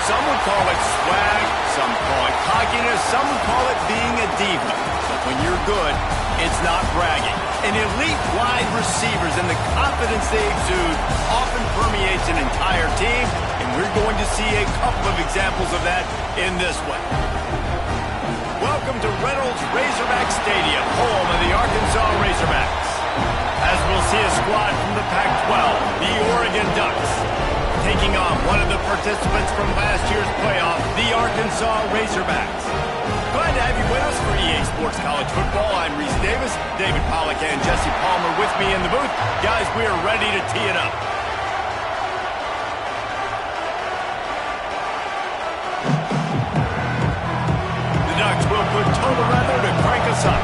Some would call it swag, some call it cockiness, some would call it being a diva. But when you're good, it's not bragging. An elite wide receivers and the confidence they exude often permeates an entire team, and we're going to see a couple of examples of that in this one. Welcome to Reynolds Razorback Stadium, home of the Arkansas Razorbacks. As we'll see a squad from the Pac-12, the Oregon Ducks, taking on one of the participants from last year's playoff, the Arkansas Razorbacks. Glad to have you with us for EA Sports College Football. I'm Reese Davis, David Pollack and Jesse Palmer with me in the booth. Guys, we are ready to tee it up. The Ducks will put total weather to crank us up.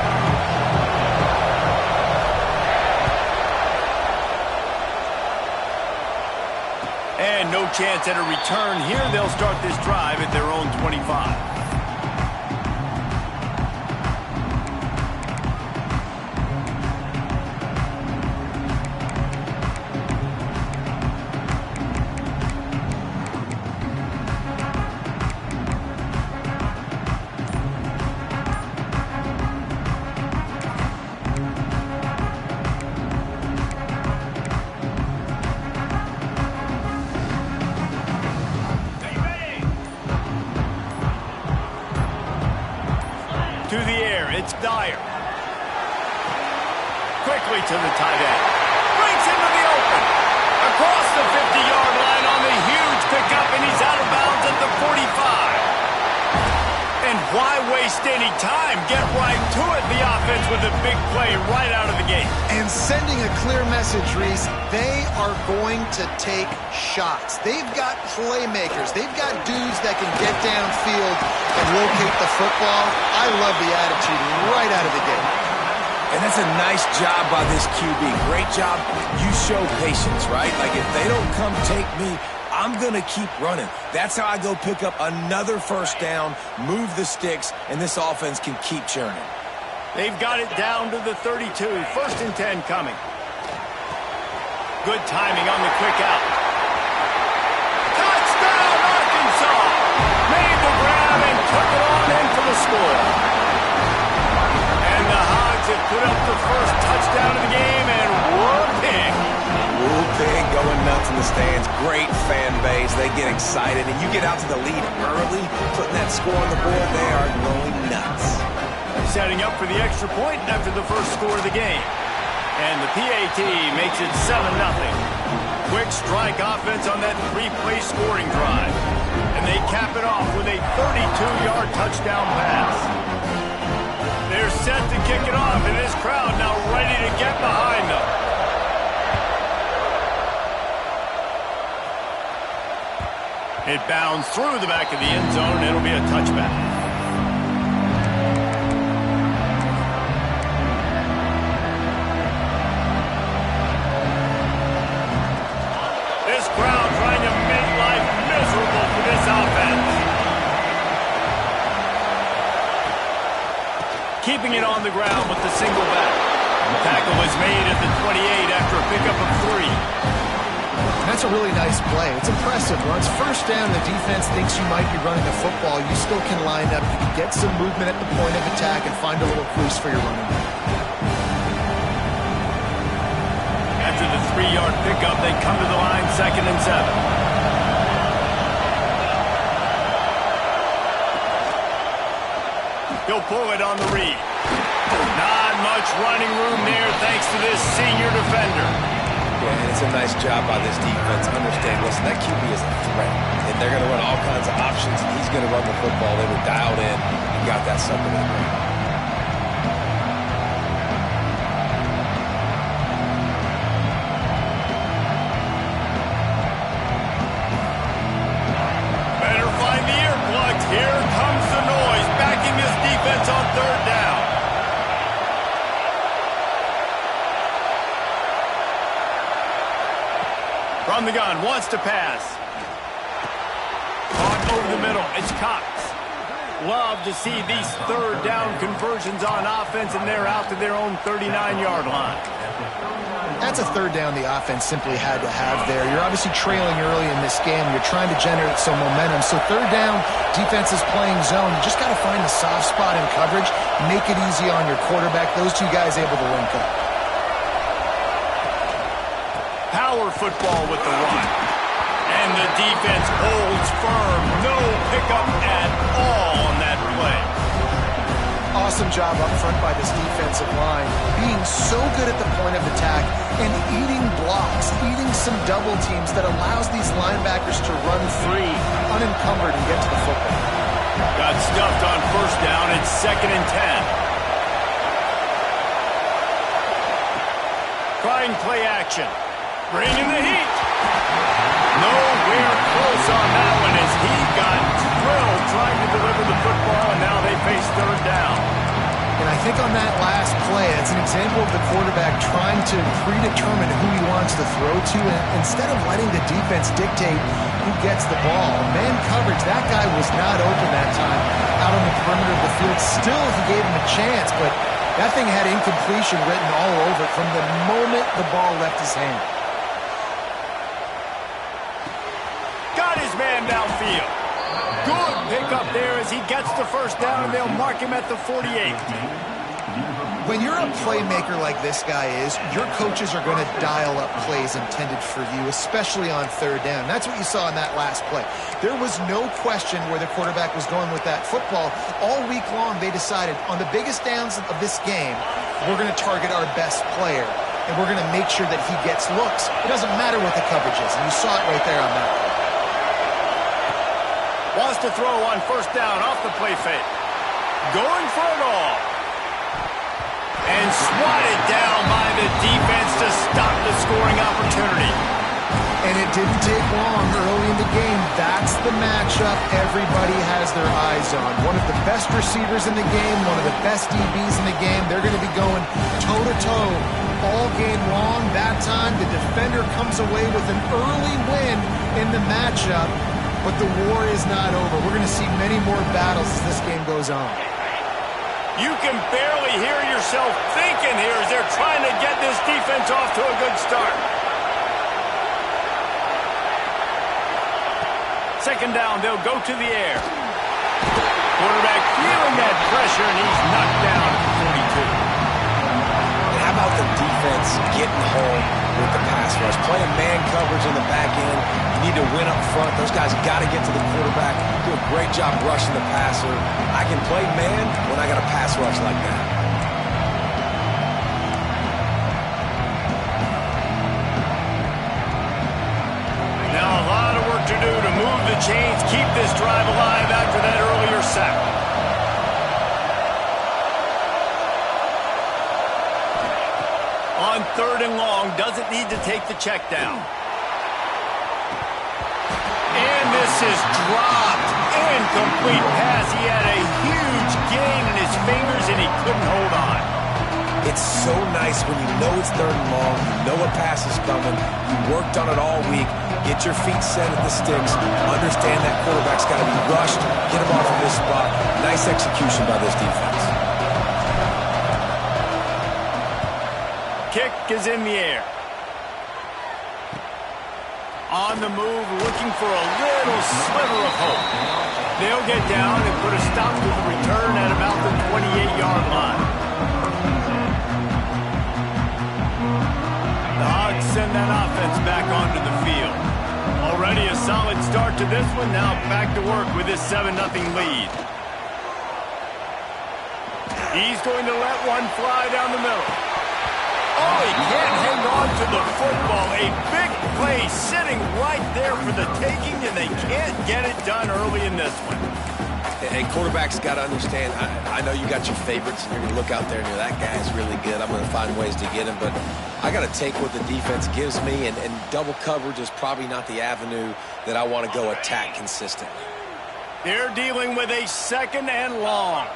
And no chance at a return here. They'll start this drive at their own 25. To the air, it's Dyer. Quickly to the tight end. Breaks into the open. Across the 50-yard line on the huge pickup, and he's out of bounds at the 45. And why waste any time? Get right to it, the offense, with a big play right out of the gate. And sending a clear message, Reese, they are going to take shots. They've got playmakers. They've got dudes that can get downfield and locate the football. I love the attitude right out of the gate. And that's a nice job by this QB. Great job. You show patience, right? Like, if they don't come take me, I'm going to keep running. That's how I go pick up another first down, move the sticks, and this offense can keep churning. They've got it down to the 32. 1st and 10 coming. Good timing on the quick out. Touchdown, Arkansas! Made the grab and took it on in for the score. And the Hogs have put up the first touchdown of the game, and whooping. Whooping, going nuts in the stands. Great fan base. They get excited, and you get out to the lead early, putting that score on the board. They are going nuts. Setting up for the extra point after the first score of the game. And the PAT makes it 7-0. Quick strike offense on that 3-play scoring drive. And they cap it off with a 32-yard touchdown pass. They're set to kick it off, and this crowd now ready to get behind them. It bounds through the back of the end zone, and it'll be a touchback. This crowd trying to make life miserable for this offense. Keeping it on the ground with the single back. The tackle was made at the 28 after a pickup of 3. That's a really nice play. It's impressive. Once first down, the defense thinks you might be running the football. You still can line up. You can get some movement at the point of attack and find a little crease for your running back. After the 3-yard pickup, they come to the line 2nd and 7. He'll pull it on the read. Not much running room there thanks to this senior defender. Yeah, and it's a nice job by this defense. Understand, listen, that QB is a threat. And they're going to run all kinds of options, and he's going to run the football. They were dialed in and got that sucker in the ground. Better find the earplugs. Here comes the noise, backing this defense on 3rd down. From the gun, wants to pass. Caught over the middle, it's Cox. Love to see these 3rd down conversions on offense, and they're out to their own 39-yard line. That's a 3rd down the offense simply had to have there. You're obviously trailing early in this game. You're trying to generate some momentum. So 3rd down, defense is playing zone. You just got to find the soft spot in coverage, make it easy on your quarterback. Those two guys able to link up. Power football with the run. And the defense holds firm. No pickup at all on that play. Awesome job up front by this defensive line. Being so good at the point of attack and eating blocks, eating some double teams that allows these linebackers to run free, unencumbered, and get to the football. Got stuffed on 1st down. It's 2nd and 10. Trying play action. Bringing the heat. Nowhere close on that one as he got drilled trying to deliver the football, and now they face 3rd down. And I think on that last play, it's an example of the quarterback trying to predetermine who he wants to throw to, and instead of letting the defense dictate who gets the ball. Man coverage, that guy was not open that time out on the perimeter of the field. Still, he gave him a chance, but that thing had incompletion written all over it from the moment the ball left his hand. Got his man downfield. Good pickup there as he gets the 1st down, and they'll mark him at the 48. When you're a playmaker like this guy is, your coaches are going to dial up plays intended for you, especially on 3rd down. That's what you saw in that last play. There was no question where the quarterback was going with that football. All week long, they decided on the biggest downs of this game, we're going to target our best player, and we're going to make sure that he gets looks. It doesn't matter what the coverage is, and you saw it right there on that play. Wants to throw on 1st down off the play fake. Going for it all. And swatted down by the defense to stop the scoring opportunity. And it didn't take long early in the game. That's the matchup everybody has their eyes on. One of the best receivers in the game, one of the best DBs in the game. They're going to be going toe-to-toe all game long. That time, the defender comes away with an early win in the matchup. But the war is not over. We're going to see many more battles as this game goes on. You can barely hear yourself thinking here as they're trying to get this defense off to a good start. 2nd down, they'll go to the air. Quarterback feeling that pressure, and he's knocked down at the 42. How about the defense getting home with the pass rush? Playing man coverage in the back end. You need to win up front. Those guys got to get to the quarterback. Do a great job rushing the passer. I can play man when I got a pass rush like that. Now a lot of work to do to move the chains, keep this drive alive after that earlier sack. On 3rd and long, doesn't need to take the check down. And This is dropped. Incomplete pass. He had a huge gain in his fingers, and he couldn't hold on. It's so nice when you know it's 3rd and long, you know a pass is coming, you worked on it all week, get your feet set at the sticks, understand that quarterback's got to be rushed, get him off of this spot. Nice execution by this defense. Kick is in the air. On the move, looking for a little sliver of hope. They'll get down and put a stop to the return at about the 28-yard line. The Hogs send that offense back onto the field. Already a solid start to this one. Now back to work with this 7-0 lead. He's going to let one fly down the middle. Oh, he can't hang on to the football. A big play sitting right there for the taking, and they can't get it done early in this one. And quarterbacks got to understand, I know you got your favorites, and you're going to look out there and you're, that guy's really good. I'm going to find ways to get him, but I got to take what the defense gives me, and double coverage is probably not the avenue that I want to go attack consistently. They're dealing with a 2nd and long.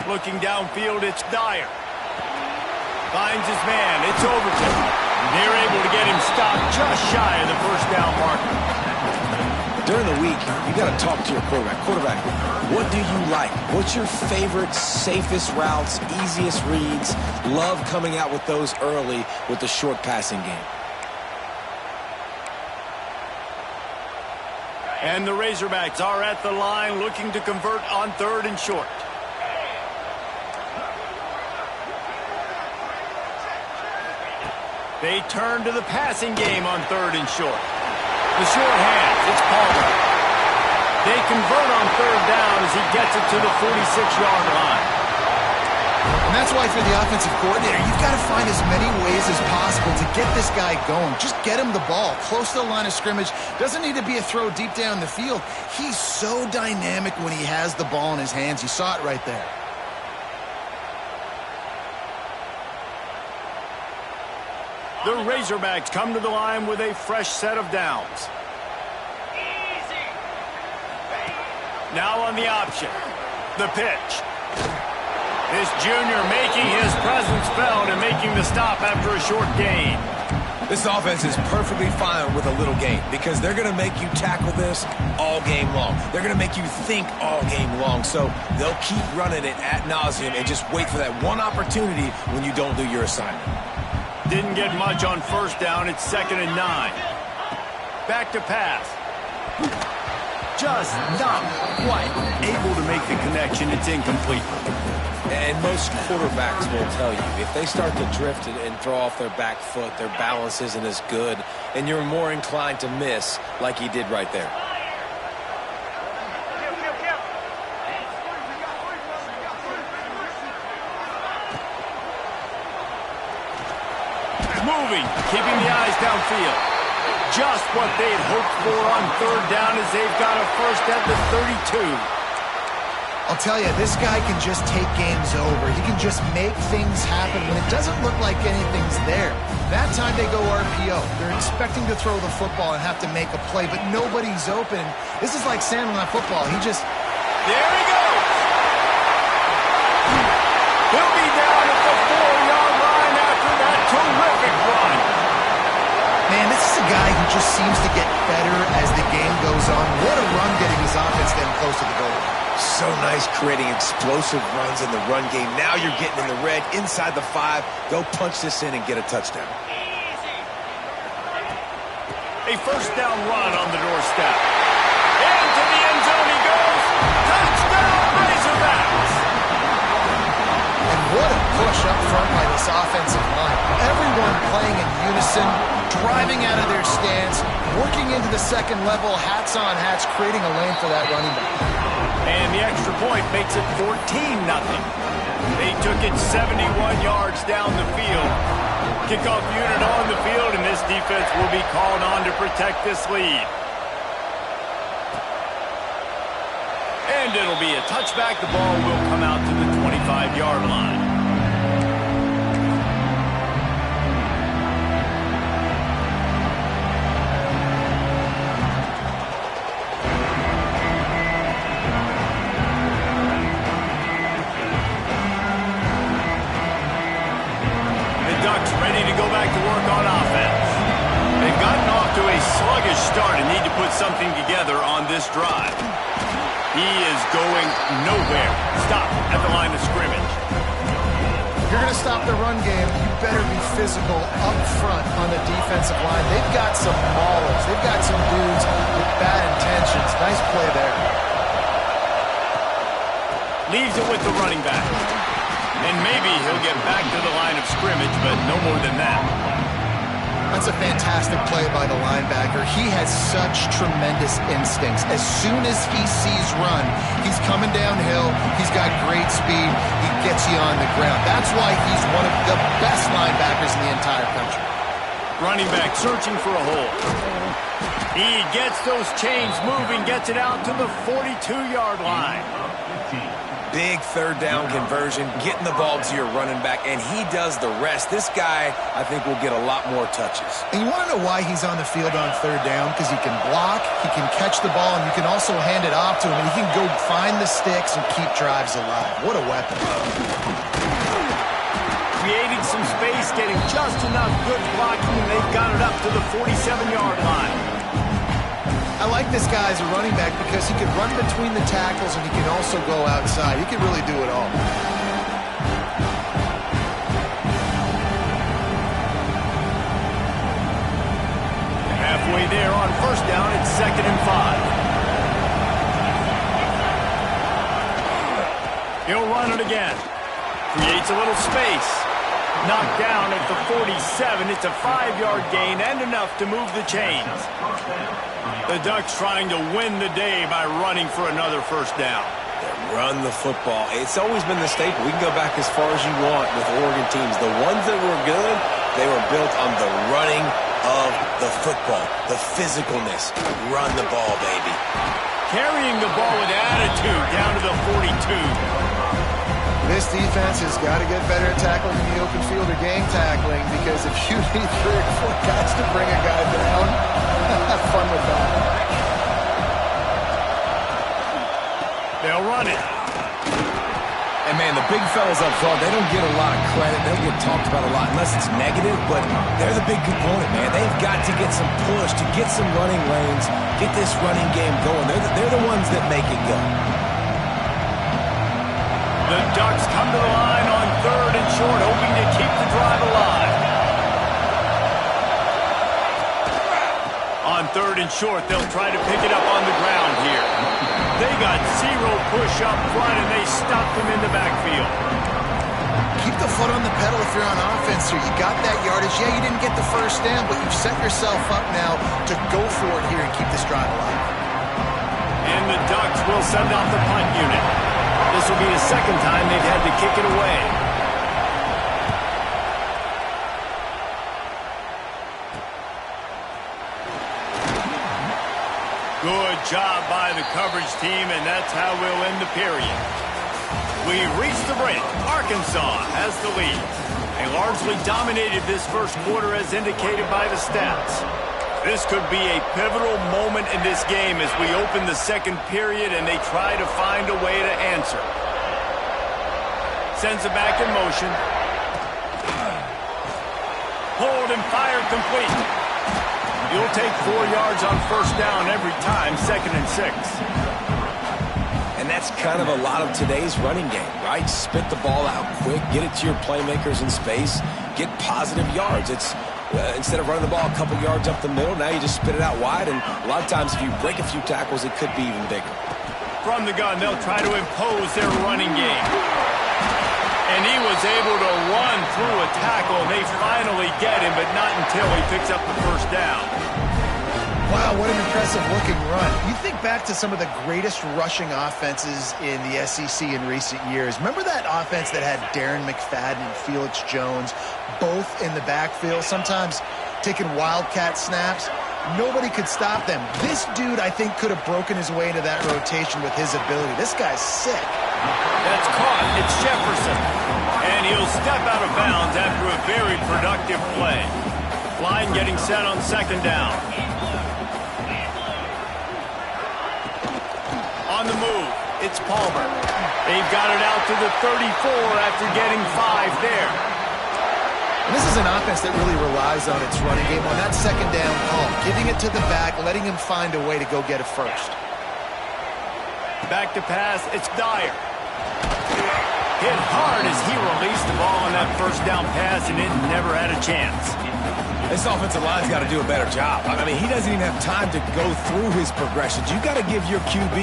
Looking downfield, it's Dyer. Finds his man. It's Overton. They're able to get him stopped just shy of the first down marker. During the week, you got to talk to your quarterback. Quarterback, what do you like? What's your favorite, safest routes, easiest reads? Love coming out with those early with the short passing game. And the Razorbacks are at the line looking to convert on 3rd and short. They turn to the passing game on 3rd and short. The short hands, it's Palmer. They convert on 3rd down as he gets it to the 46-yard line. And that's why for the offensive coordinator, you've got to find as many ways as possible to get this guy going. Just get him the ball close to the line of scrimmage. Doesn't need to be a throw deep down the field. He's so dynamic when he has the ball in his hands. You saw it right there. The Razorbacks come to the line with a fresh set of downs. Now on the option. The pitch. This junior making his presence felt and making the stop after a short gain. This offense is perfectly fine with a little game because they're going to make you tackle this all game long. They're going to make you think all game long. So they'll keep running it ad nauseum and just wait for that one opportunity when you don't do your assignment. Didn't get much on 1st down. It's 2nd and 9. Back to pass. Just not quite able to make the connection. It's incomplete. And most quarterbacks will tell you, if they start to drift and throw off their back foot, their balance isn't as good, and you're more inclined to miss like he did right there. Moving, keeping the eyes downfield. Just what they'd hoped for on 3rd down as they've got a first at the 32. I'll tell you, this guy can just take games over. He can just make things happen when it doesn't look like anything's there. That time they go RPO. They're expecting to throw the football and have to make a play, but nobody's open. This is like Sandlin on football. He just... There he goes! He'll be down at the 4-yard line after that terrific run. Man, this is a guy who just seems to get better as the game goes on. What a run getting his offense getting close to the goal. So nice creating explosive runs in the run game. Now you're getting in the red, inside the 5. Go punch this in and get a touchdown. A first down run on the doorstep. Into the end zone he goes. Touchdown, Razorbacks! And what a push up front by this offensive line. Everyone playing in unison, driving out of their stance, working into the second level, hats on hats, creating a lane for that running back. And the extra point makes it 14-0. They took it 71 yards down the field. Kickoff unit on the field, and this defense will be called on to protect this lead. And it'll be a touchback. The ball will come out to the 25-yard line. first drive. He is going nowhere. Stop at the line of scrimmage. If you're going to stop the run game, you better be physical up front on the defensive line. They've got some maulers. They've got some dudes with bad intentions. Nice play there. Leaves it with the running back. And maybe he'll get back to the line of scrimmage, but no more than that. That's a fantastic play by the linebacker. He has such tremendous instincts. As soon as he sees run, he's coming downhill. He's got great speed. He gets you on the ground. That's why he's one of the best linebackers in the entire country. Running back searching for a hole. He gets those chains moving, gets it out to the 42-yard line. Big third down conversion, getting the ball to your running back, and he does the rest. This guy, I think, will get a lot more touches. And you want to know why he's on the field on third down? Because he can block, he can catch the ball, and you can also hand it off to him, and he can go find the sticks and keep drives alive. What a weapon. Creating some space, getting just enough good blocking, and they've got it up to the 47-yard line. I like this guy as a running back because he can run between the tackles and he can also go outside. He can really do it all. Halfway there on first down, it's 2nd and 5. He'll run it again. Creates a little space. Knocked down at the 47. It's a 5-yard gain and enough to move the chains. The Ducks trying to win the day by running for another first down. Run the football. It's always been the staple. We can go back as far as you want with Oregon teams. The ones that were good, they were built on the running of the football, the physicalness. Run the ball, baby. Carrying the ball with attitude down to the 42. This defense has got to get better at tackling in the open field or gang tackling, because if you need 3 or 4 guys to bring a guy down, have fun with that. They'll run it. And, man, the big fellas up front, they don't get a lot of credit. They don't get talked about a lot unless it's negative, but they're the big component, man. They've got to get some push, to get some running lanes, get this running game going. They're the ones that make it go. The Ducks come to the line on 3rd and short, hoping to keep the drive alive. On 3rd and short, they'll try to pick it up on the ground here. They got 0 push up front, and they stopped him in the backfield. Keep the foot on the pedal if you're on offense here. You got that yardage. Yeah, you didn't get the first down, but you've set yourself up now to go for it here and keep this drive alive. And the Ducks will send out the punt unit. This will be the 2nd time they've had to kick it away. Good job by the coverage team, and that's how we'll end the period. We've reached the break. Arkansas has the lead. They largely dominated this first quarter as indicated by the stats. This could be a pivotal moment in this game as we open the 2nd period and they try to find a way to answer. Sends it back in motion. Hold and fire complete. You'll take 4 yards on first down every time, 2nd and 6. And that's kind of a lot of today's running game, right? Spit the ball out quick, get it to your playmakers in space, get positive yards. It's instead of running the ball a couple yards up the middle, now you just spit it out wide, and a lot of times if you break a few tackles, it could be even bigger. From the gun, they'll try to impose their running game. And he was able to run through a tackle, and they finally get him, but not until he picks up the first down. Wow, what an impressive-looking run. You think back to some of the greatest rushing offenses in the SEC in recent years. Remember that offense that had Darren McFadden and Felix Jones both in the backfield, sometimes taking wildcat snaps? Nobody could stop them. This dude, I think, could have broken his way into that rotation with his ability. This guy's sick. That's caught. It's Jefferson. And he'll step out of bounds after a very productive play. Line getting set on 2nd down. On the move, it's Palmer. They've got it out to the 34 after getting 5 there. And this is an offense that really relies on its running game on that 2nd down call, giving it to the back, letting him find a way to go get it first. Back to pass, it's Dyer. Hit hard as he released the ball on that first down pass, and it never had a chance. This offensive line's got to do a better job. I mean, he doesn't even have time to go through his progressions. You got to give your QB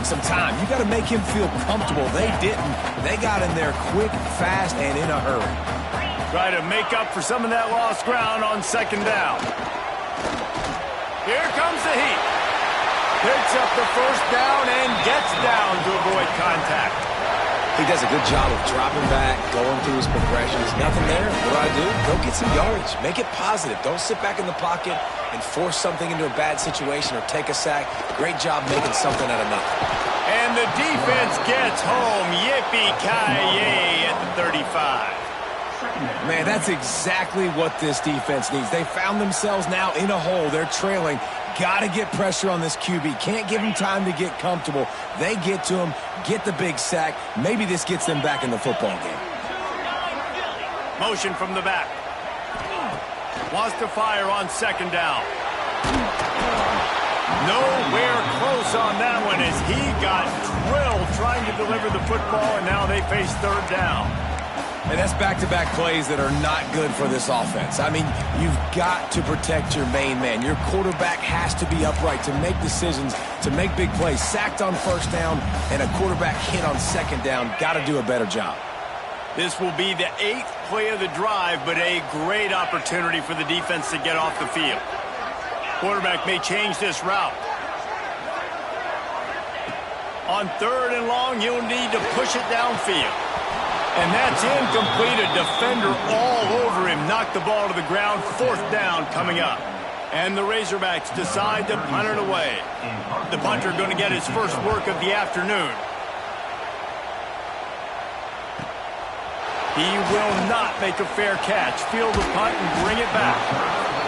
some time. You got to make him feel comfortable. They didn't. They got in there quick, fast, and in a hurry. Try to make up for some of that lost ground on second down. Here comes the heat. Picks up the first down and gets down to avoid contact. He does a good job of dropping back, going through his progressions. Nothing there. What do? Go get some yardage. Make it positive. Don't sit back in the pocket and force something into a bad situation or take a sack. Great job making something out of nothing. And the defense gets home. Yippee-ki-yay at the 35. Man, that's exactly what this defense needs. They found themselves now in a hole. They're trailing. Got to get pressure on this QB. Can't give him time to get comfortable. They get to him, get the big sack. Maybe this gets them back in the football game. Motion from the back. Wants to fire on second down. Nowhere close on that one as he got drilled trying to deliver the football, and now they face third down. And that's back-to-back plays that are not good for this offense. I mean, you've got to protect your main man. Your quarterback has to be upright to make decisions, to make big plays. Sacked on first down and a quarterback hit on second down. Got to do a better job. This will be the 8th play of the drive, but a great opportunity for the defense to get off the field. Quarterback may change this route. On third and long, you'll need to push it downfield. And that's incomplete. A defender all over him. Knocked the ball to the ground. Fourth down coming up. And the Razorbacks decide to punt it away. The punter going to get his first work of the afternoon. He will not make a fair catch. Field the punt and bring it back.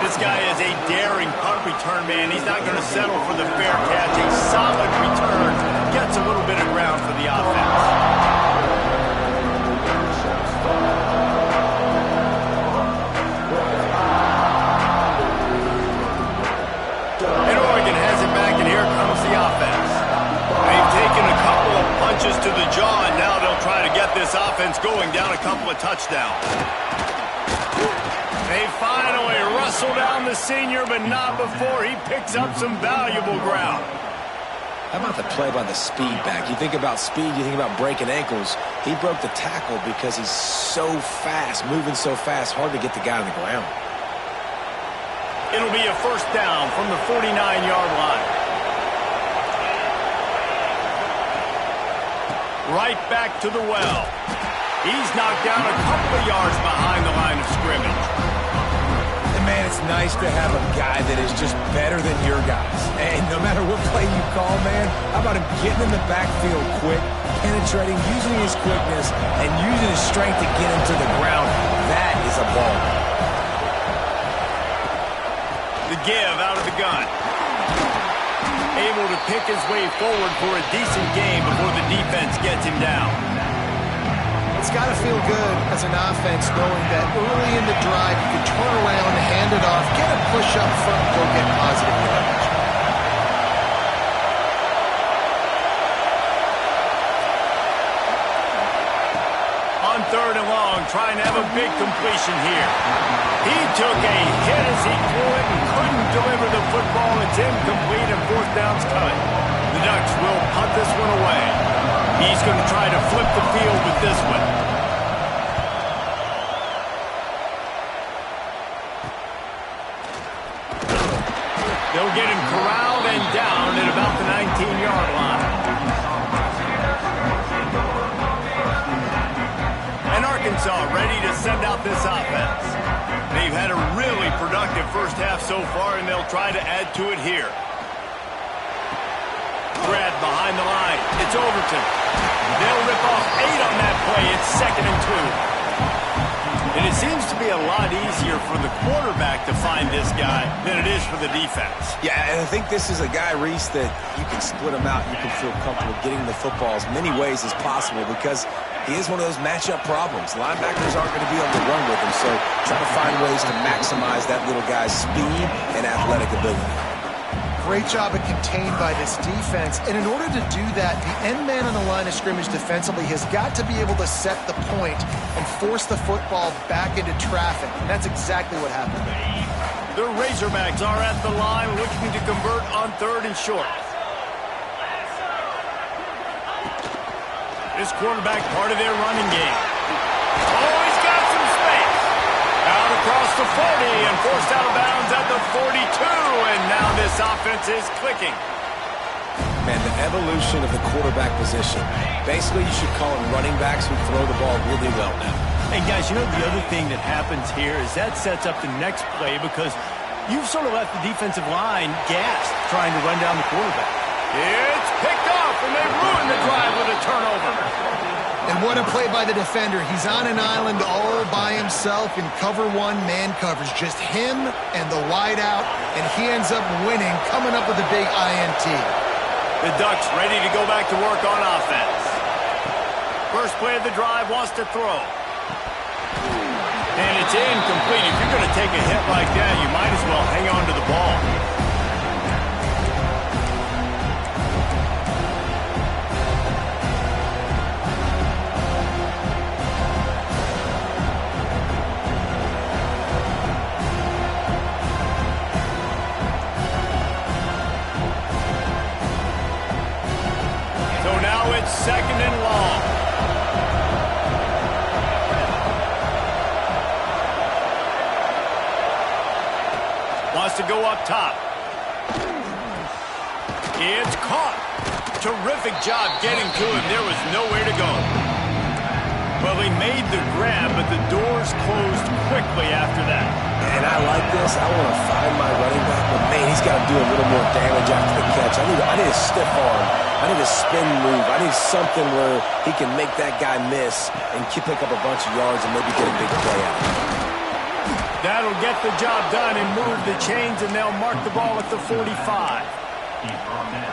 This guy is a daring punt return man. He's not going to settle for the fair catch. A solid return. Gets a little bit of ground for the offense. To the jaw, and now they'll try to get this offense going down a couple of touchdowns. They finally wrestle down the senior, but not before he picks up some valuable ground. How about the play by the speed back? You think about speed, you think about breaking ankles. He broke the tackle because he's so fast, moving so fast, hard to get the guy on the ground. It'll be a first down from the 49-yard line. Right back to the well. He's knocked down a couple of yards behind the line of scrimmage. And man, it's nice to have a guy that is just better than your guys. And no matter what play you call, man, how about him getting in the backfield quick, penetrating, using his quickness, and using his strength to get him to the ground. That is a ball. The give out of the gun. Able to pick his way forward for a decent game before the defense gets him down. It's got to feel good as an offense knowing that early in the drive you can turn around, hand it off, get a push up front, go get positive yardage. On third and long, trying to have a big completion here. He took a hit as he threw it and couldn't deliver the football. It's incomplete and fourth down's coming. The Ducks will punt this one away. He's going to try to flip the field with this one. They'll get him corralled and down at about the 19-yard line. And Arkansas ready to send out this offense. They've had a really productive first half so far, and they'll try to add to it here. Brad behind the line. It's Overton. They'll rip off 8 on that play. It's 2nd and 2. And it seems to be a lot easier for the quarterback to find this guy than it is for the defense. Yeah, and I think this is a guy, Reese, that you can split him out. You can feel comfortable getting the football as many ways as possible because he is one of those matchup problems. Linebackers aren't going to be able to run with him, so try to find ways to maximize that little guy's speed and athletic ability. Great job of contained by this defense. And in order to do that, the end man on the line of scrimmage defensively has got to be able to set the point and force the football back into traffic. And that's exactly what happened. The Razorbacks are at the line looking to convert on 3rd and short. This quarterback part of their running game. Oh, he's got some space. Out across the 40 and forced out of bounds at the 42. And now this offense is clicking. Man, the evolution of the quarterback position. Basically, you should call them running backs who throw the ball really well now. And guys, you know the other thing that happens here is that sets up the next play because you've sort of left the defensive line gassed trying to run down the quarterback. It's picked off, and they ruin the drive with a turnover. And what a play by the defender. He's on an island all by himself in cover 1 man coverage. Just him and the wide out, and he ends up winning, coming up with a big INT. The Ducks ready to go back to work on offense. First play of the drive, wants to throw. And it's incomplete. If you're going to take a hit like that, you might as well hang on to the ball. So now it's 2nd and long. Wants to go up top. It's caught. Terrific job getting to him. There was nowhere to go. Well, he made the grab, but the doors closed quickly after that. And I like this. I want to find my running back, but man, he's got to do a little more damage after the catch. I need a stiff arm. I need a spin move. I need something where he can make that guy miss and pick up a bunch of yards and maybe get a big play out of it. That'll get the job done and move the chains, and they'll mark the ball at the 45.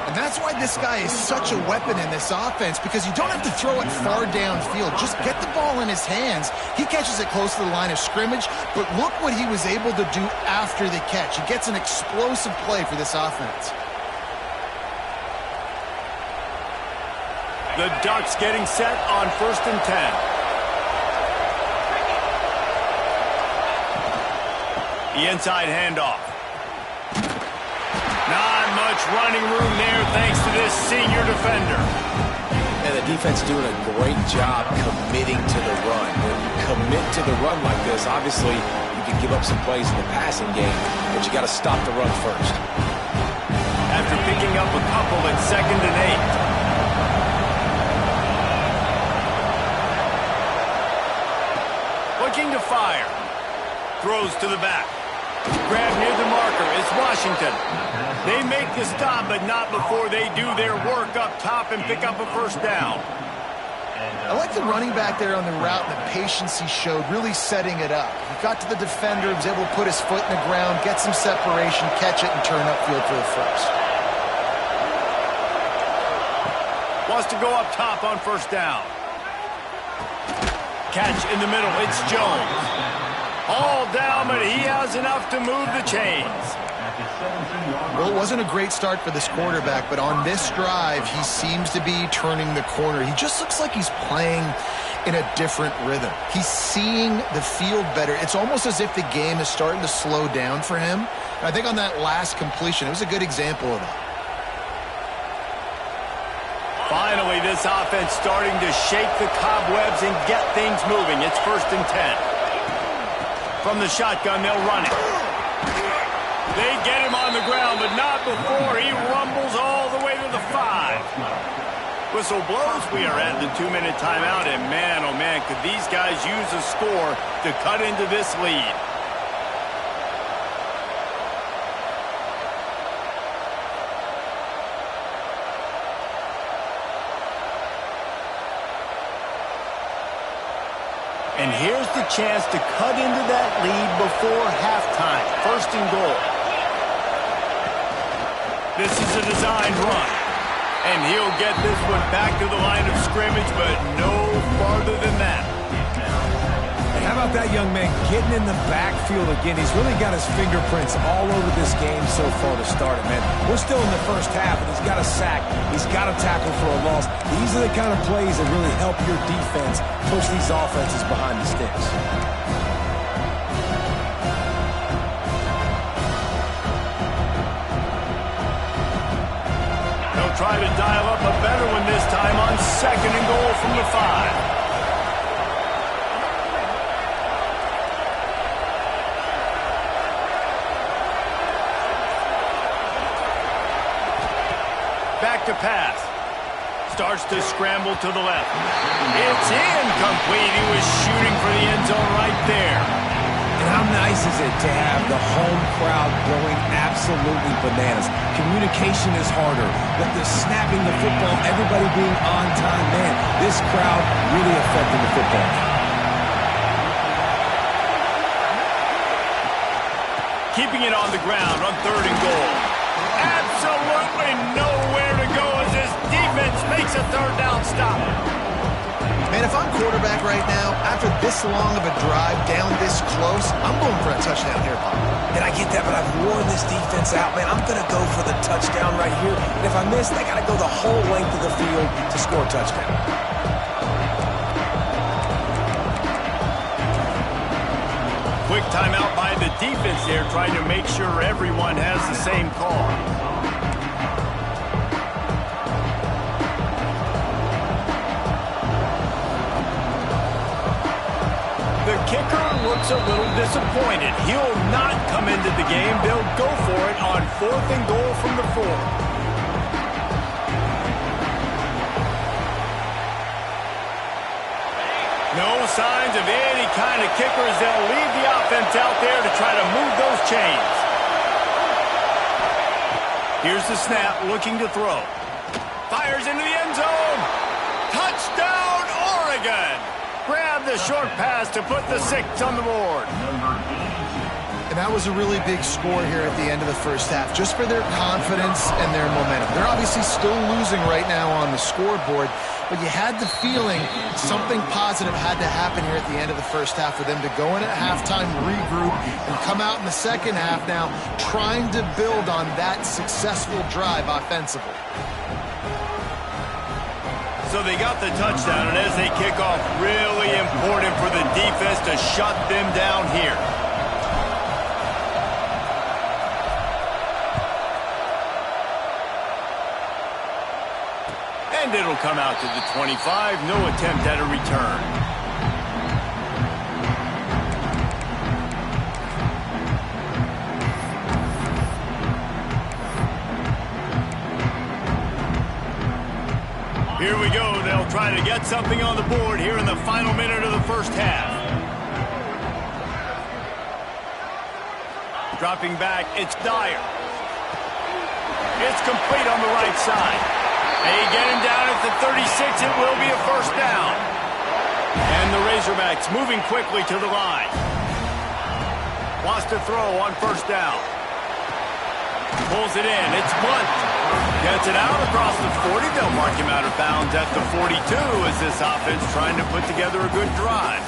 And that's why this guy is such a weapon in this offense, because you don't have to throw it far downfield. Just get the ball in his hands. He catches it close to the line of scrimmage, but look what he was able to do after the catch. He gets an explosive play for this offense. The Ducks getting set on 1st and 10. The inside handoff. Not much running room there thanks to this senior defender. And the defense doing a great job committing to the run. When you commit to the run like this, obviously you can give up some plays in the passing game, but you got to stop the run first. After picking up a couple at 2nd and 8. Looking to fire. Throws to the back. Grab near the marker. It's Washington. They make the stop, but not before they do their work up top and pick up a 1st down. I like the running back there on the route and the patience he showed, really setting it up. He got to the defender, was able to put his foot in the ground, get some separation, catch it, and turn upfield for the 1st. Wants to go up top on 1st down. Catch in the middle. It's Jones. All down, but he has enough to move the chains. Well, it wasn't a great start for this quarterback, but on this drive, he seems to be turning the corner. He just looks like he's playing in a different rhythm. He's seeing the field better. It's almost as if the game is starting to slow down for him. And I think on that last completion, it was a good example of that. Finally, this offense starting to shake the cobwebs and get things moving. It's 1st and 10. From the shotgun, they'll run it. They get him on the ground, but not before he rumbles all the way to the 5. Whistle blows. We are at the 2-minute timeout, and man, oh man, could these guys use a score to cut into this lead. And here's the chance to cut into that lead before halftime. 1st and goal. This is a designed run. And he'll get this one back to the line of scrimmage, but no farther than that. And How about that young man getting in the backfield again? He's really got his fingerprints all over this game so far to start it, man. We're still in the first half, and he's got a sack. He's got a tackle for a loss. These are the kind of plays that really help your defense push these offenses behind the sticks. They'll try to dial up a better one this time on 2nd and goal from the 5. Back to pass. Starts to scramble to the left. It's incomplete. He was shooting for the end zone right there. And how nice is it to have the home crowd going absolutely bananas? Communication is harder, but the snapping the football, everybody being on time, man, this crowd really affecting the football. Keeping it on the ground on 3rd and goal. Absolutely nowhere to go as his defense makes a 3rd down stop. Man, if I'm quarterback right now, after this long of a drive down this close, I'm going for a touchdown here, Pop. And I get that, but I've worn this defense out, man. I'm going to go for the touchdown right here. And if I miss, they got to go the whole length of the field to score a touchdown. Quick timeout by the defense there, trying to make sure everyone has the same call. The kicker looks a little disappointed. He'll not come into the game. They'll go for it on 4th and goal from the 4. No signs of any kind of kickers. They'll leave the offense out there to try to move those chains. Here's the snap, looking to throw. Fires into the end zone. Touchdown, Oregon. Grab the short pass to put the 6 on the board. And that was a really big score here at the end of the first half, just for their confidence and their momentum. They're obviously still losing right now on the scoreboard, but you had the feeling something positive had to happen here at the end of the first half for them to go in at halftime, regroup, and come out in the second half now trying to build on that successful drive offensively. So they got the touchdown, and as they kick off, really important for the defense to shut them down here. And it'll come out to the 25. No attempt at a return. Here we go. They'll try to get something on the board here in the final minute of the first half. Dropping back, it's Dyer. It's complete on the right side. They get him down at the 36. It will be a first down. And the Razorbacks moving quickly to the line. Wants to throw on first down. Pulls it in. It's bunt. Gets it out across the 40. They'll mark him out of bounds at the 42 as this offense trying to put together a good drive.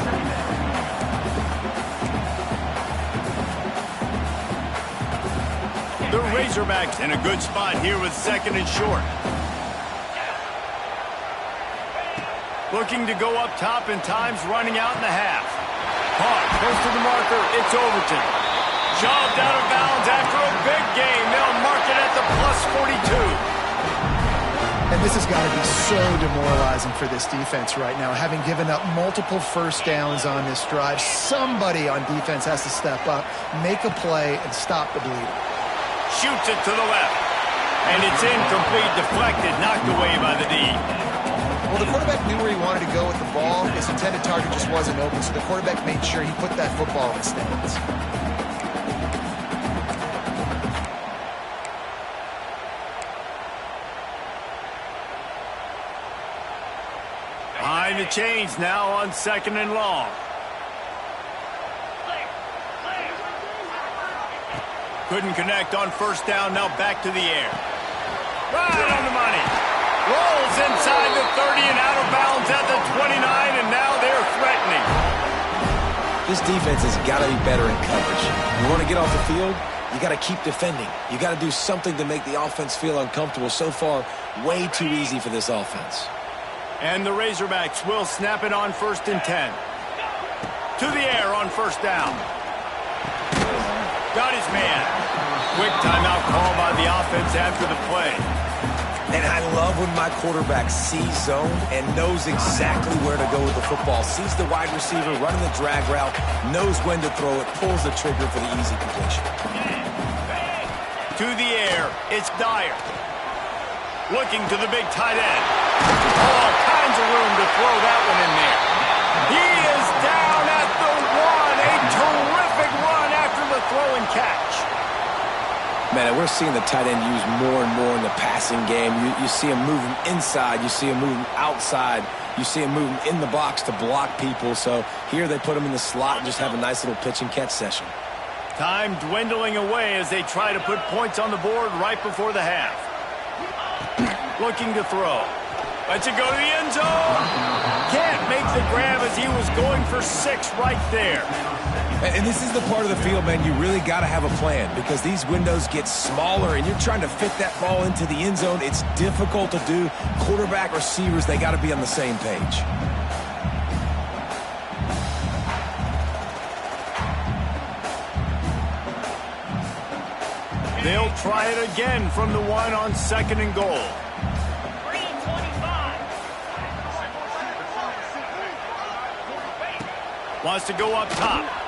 The Razorbacks in a good spot here with 2nd and short. Looking to go up top and time's running out in the half. Caught, close to the marker, it's Overton. Shoved out of bounds after a big game. They'll mark it at the +42. And this has got to be so demoralizing for this defense right now, having given up multiple first downs on this drive. Somebody on defense has to step up, make a play, and stop the bleeding. Shoots it to the left. And it's incomplete, deflected, knocked away by the D. Well, the quarterback knew where he wanted to go with the ball. His intended target just wasn't open, so the quarterback made sure he put that football in the stands. Behind the chains now on 2nd and long. Couldn't connect on first down, now back to the air. Right on the money. Rolls inside the 30 and out of bounds at the 29, and now they're threatening. This defense has got to be better in coverage. You want to get off the field, you got to keep defending. You got to do something to make the offense feel uncomfortable. So far, way too easy for this offense. And the Razorbacks will snap it on 1st and 10. To the air on 1st down. Got his man. Quick timeout call by the offense after the play. And I love when my quarterback sees zone and knows exactly where to go with the football. Sees the wide receiver running the drag route, knows when to throw it, pulls the trigger for the easy completion. To the air, it's Dyer. Looking to the big tight end. All kinds of room to throw that one in there. He is down at the 1. A terrific run after the throw and catch. Man, we're seeing the tight end used more and more in the passing game. You see him moving inside. You see him moving outside. You see him moving in the box to block people. So here they put him in the slot and just have a nice little pitch and catch session. Time dwindling away as they try to put points on the board right before the half. Looking to throw. Lets it go to the end zone. Can't make the grab as he was going for 6 right there. And this is the part of the field, man, you really got to have a plan because these windows get smaller and you're trying to fit that ball into the end zone. It's difficult to do. Quarterback, receivers, they got to be on the same page. They'll try it again from the 1 on 2nd and goal. Wants to go up top.